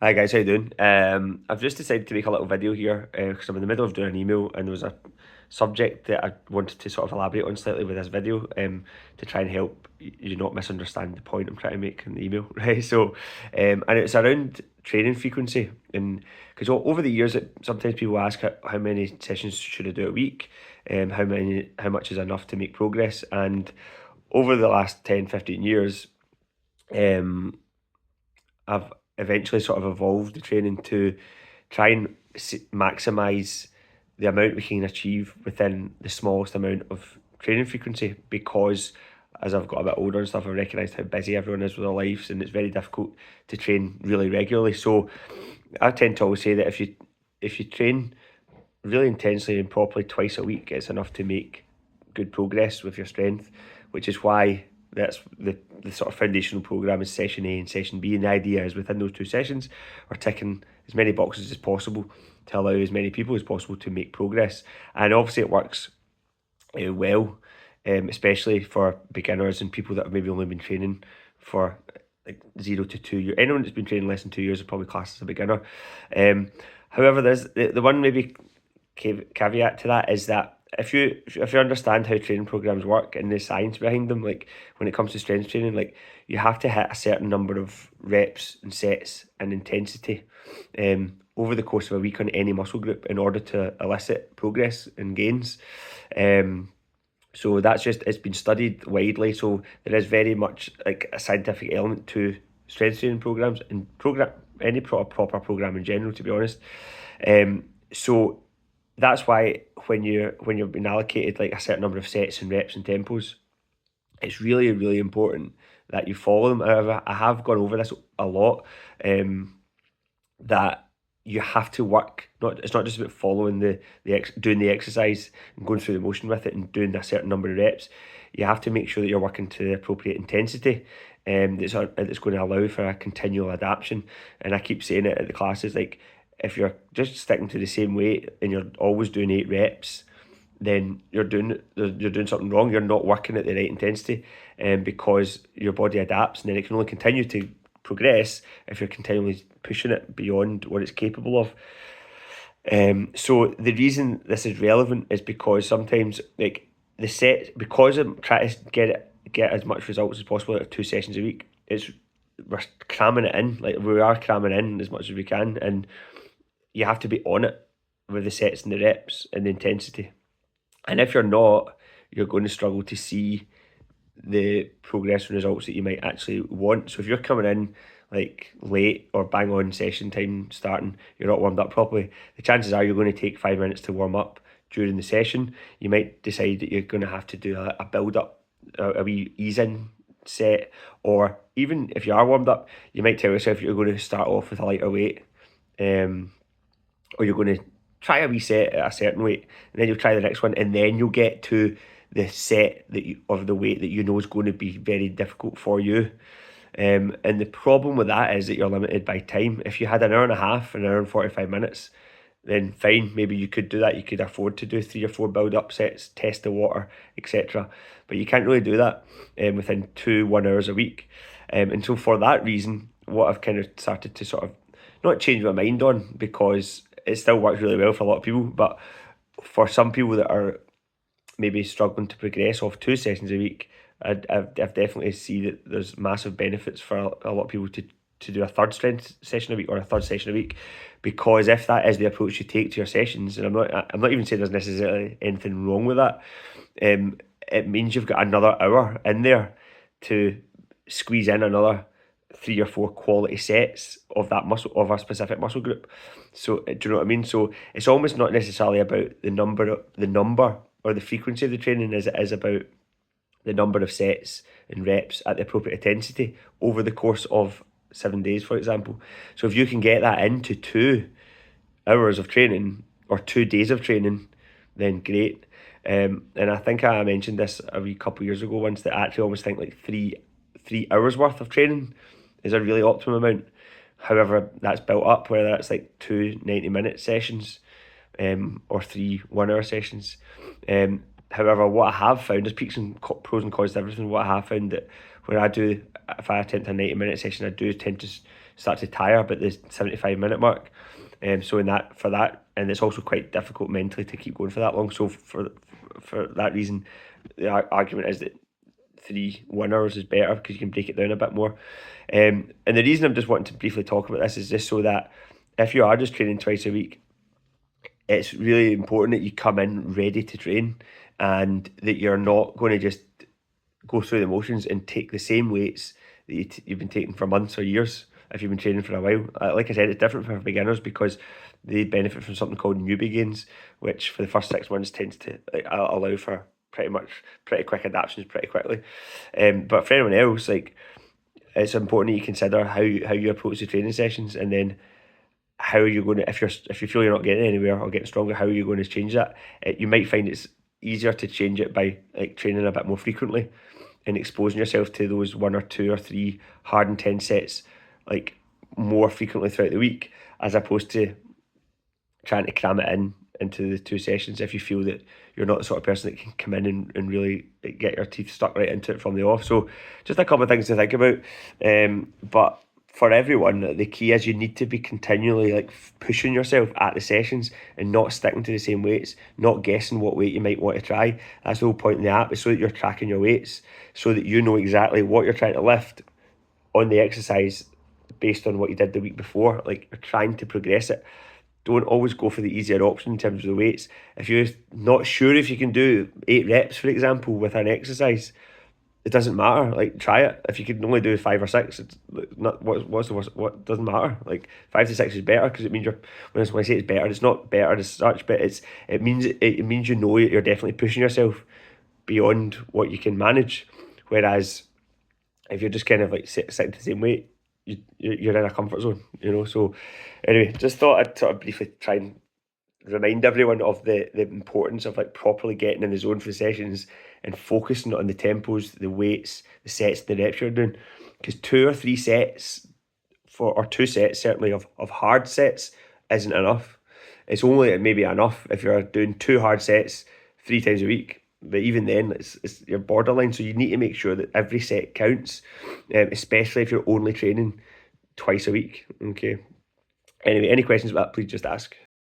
Hi guys, how you doing? I've just decided to make a little video here because I'm in the middle of doing an email and there was a subject that I wanted to sort of elaborate on slightly with this video to try and help you not misunderstand the point I'm trying to make in the email, right? And it's around training frequency, and because over the years, sometimes people ask how many sessions should I do a week, how much is enough to make progress, and over the last 10, 15 years, um, I've eventually sort of evolved the training to try and maximize the amount we can achieve within the smallest amount of training frequency, because as I've got a bit older and stuff, I've recognised how busy everyone is with their lives and it's very difficult to train really regularly. So I tend to always say that if you train really intensely and properly twice a week, it's enough to make good progress with your strength, which is why that's the sort of foundational program is session A and session B. And the idea is within those two sessions, we're ticking as many boxes as possible to allow as many people as possible to make progress. And obviously, it works well, especially for beginners and people that have maybe only been training for like 0 to 2 years. Anyone that's been training less than 2 years is probably classed as a beginner. However, there's the one maybe caveat to that is that if you understand how training programs work and the science behind them, like when it comes to strength training, like you have to hit a certain number of reps and sets and intensity over the course of a week on any muscle group in order to elicit progress and gains. So that's just, it's been studied widely. So there is very much like a scientific element to strength training programs and any proper program in general, to be honest. So that's why when you've been allocated like a certain number of sets and reps and tempos, it's really, really important that you follow them. However, I have gone over this a lot, that you have to work. It's not just about following doing the exercise and going through the motion with it and doing a certain number of reps. You have to make sure that you're working to the appropriate intensity, that's going to allow for a continual adaptation. And I keep saying it at the classes, like if you're just sticking to the same weight and you're always doing 8 reps, then you're doing something wrong. You're not working at the right intensity, because your body adapts, and then it can only continue to progress if you're continually pushing it beyond what it's capable of. So the reason this is relevant is because sometimes like the set, because I'm trying to get as much results as possible out of 2 sessions a week, we're cramming it in, like we are cramming in as much as we can, and you have to be on it with the sets and the reps and the intensity. And if you're not, you're going to struggle to see the progress and results that you might actually want. So if you're coming in like late or bang on session time starting, you're not warmed up properly, the chances are you're going to take 5 minutes to warm up during the session. You might decide that you're going to have to do a build up, a wee ease in set, or even if you are warmed up, you might tell yourself you're going to start off with a lighter weight, or you're going to try a reset at a certain weight, and then you'll try the next one, and then you'll get to the set of the weight that you know is going to be very difficult for you. And the problem with that is that you're limited by time. If you had an hour and a half, an hour and 45 minutes, then fine, maybe you could do that. You could afford to do 3 or 4 build up sets, test the water, etc. But you can't really do that within 1 hours a week. And so for that reason, what I've kind of started to sort of not change my mind on, because it still works really well for a lot of people, but for some people that are maybe struggling to progress off 2 sessions a week, I've definitely see that there's massive benefits for a lot of people to do a third strength session a week or a third session a week, because if that is the approach you take to your sessions, and I'm not even saying there's necessarily anything wrong with that, it means you've got another hour in there to squeeze in another 3 or 4 quality sets of that muscle, of a specific muscle group. So do you know what I mean? So it's almost not necessarily about the number or the frequency of the training, as it is about the number of sets and reps at the appropriate intensity over the course of 7 days, for example. So if you can get that into 2 hours of training or 2 days of training, then great. And I think I mentioned this a wee couple of years ago once, that I actually almost think like three hours worth of training is a really optimum amount. However, that's built up, whether it's like 2 90-minute sessions, or 3 1 hour sessions. However, what I have found is peaks and pros and cons to everything. What I have found that when I do, if I attempt a 90-minute session, I do tend to start to tire about the 75-minute mark. So in that for that, and it's also quite difficult mentally to keep going for that long. So for that reason, the argument is that 3 1 hours is better because you can break it down a bit more. And the reason I'm just wanting to briefly talk about this is just so that if you are just training twice a week, it's really important that you come in ready to train and that you're not going to just go through the motions and take the same weights that you've been taking for months or years if you've been training for a while. Like I said, it's different for beginners because they benefit from something called newbie gains, which for the first 6 months tends to allow for pretty quick adaptations pretty quickly. But for anyone else, like, it's important that you consider how you approach the training sessions, and then how are you going to, if you feel you're not getting anywhere or getting stronger, how are you going to change that? You might find it's easier to change it by like training a bit more frequently and exposing yourself to those 1 or 2 or 3 hard intense sets like more frequently throughout the week, as opposed to trying to cram it into the 2 sessions if you feel that you're not the sort of person that can come in and really get your teeth stuck right into it from the off. So just a couple of things to think about. But for everyone, the key is you need to be continually like pushing yourself at the sessions and not sticking to the same weights, not guessing what weight you might want to try. That's the whole point in the app, is so that you're tracking your weights, so that you know exactly what you're trying to lift on the exercise based on what you did the week before. Like, you're trying to progress it. Don't always go for the easier option in terms of the weights. If you're not sure if you can do 8 reps, for example, with an exercise, it doesn't matter. Like, try it. If you can only do 5 or 6, it's not what's the worst. What doesn't matter. Like, 5 to 6 is better, because it means you're, when I say it's better, it's not better as such, but it means you know you're definitely pushing yourself beyond what you can manage. Whereas if you're just kind of like sitting to the same weight, you're in a comfort zone, you know. So anyway, just thought I'd sort of briefly try and remind everyone of the importance of like properly getting in the zone for the sessions and focusing on the tempos, the weights, the sets, the reps you're doing. Because 2 or 3 sets or 2 sets certainly of hard sets isn't enough. It's only maybe enough if you're doing 2 hard sets 3 times a week. But even then, it's you're borderline. So you need to make sure that every set counts, especially if you're only training twice a week. Okay. Anyway, any questions about that, please just ask.